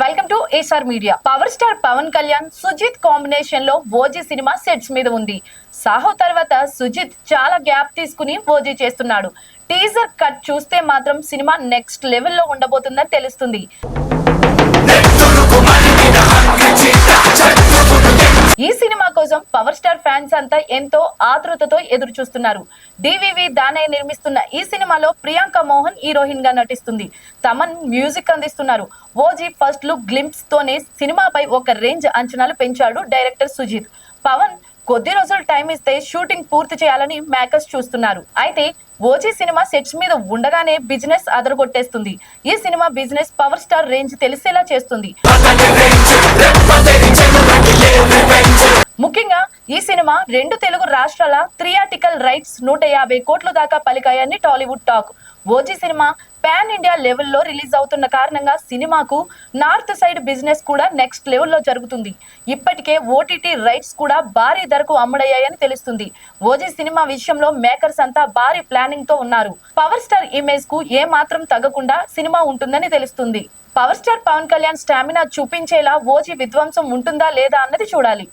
Welcome to ఏసార్ media. Power star Pawan Kalyan Sujeeth combination లో OG cinema sets మీద ఉంది. సాహో తర్వాత సుజిత్ చాలా గ్యాప్ తీసుకుని ఓజీ చేస్తున్నాడు. టీజర్ కట్ చూస్తే మాత్రం సినిమా నెక్స్ట్ లెవెల్లో ఉండబోతుందని తెలుస్తుంది. ఈ సినిమా కోసం పవర్ స్టార్ ఫ్యాన్స్ అంతా ఎంతో ఆతృతతో ఎదురు చూస్తున్నారు. డివివి దానయ్య నిర్మిస్తున్న ఈ సినిమాలో ప్రియాంక మోహన్ హీరోయిన్ గా నటిస్తుంది. తమన్ మ్యూజిక్ అందిస్తున్నారు. ఓజీ ఫస్ట్ లుక్ గ్లింప్స్ తోనే సినిమాపై ఒక రేంజ్ అంచనాలు పెంచాడు డైరెక్టర్ సుజిత్. పవన్ కొద్ది రోజులు టైం ఇస్తే షూటింగ్ పూర్తి చేయాలని మేకర్స్ చూస్తున్నారు. అయితే ఓజీ సినిమా సెట్స్ మీద ఉండగానే బిజినెస్ అదరగొట్టేస్తుంది. ఈ cinema business power star range తెలిసేలా చేస్తుంది. ముఖ్యంగా ఈ సినిమా 2 తెలుగు రాష్ట్రాల థియేట్రికల్ రైట్స్ 150 కోట్ల దాకా పలికాయని Tollywood talk. OG cinema pan India లెవెల్లో రిలీజ్ అవుతున్న కారణంగా సినిమాకు నార్త్ సైడ్ బిజినెస్ కూడా నెక్స్ట్ లెవెల్లో జరుగుతుంది. ఇప్పటికే ఓటీటీ రైట్స్ కూడా భారీ ధరకు అమ్ముడయ్యాయని తెలుస్తుంది. ఓజీ సినిమా విషయంలో మేకర్స్ అంతా భారీ ప్లానింగ్ తో ఉన్నారు. పవర్ స్టార్ ఇమేజ్ కు ఏ మాత్రం తగ్గకుండా సినిమా ఉంటుందని తెలుస్తుంది. Power star Pawan Kalyan stamina చూపించేలా ఓజీ విధ్వంసం ఉంటుందా లేదా అన్నది చూడాలి.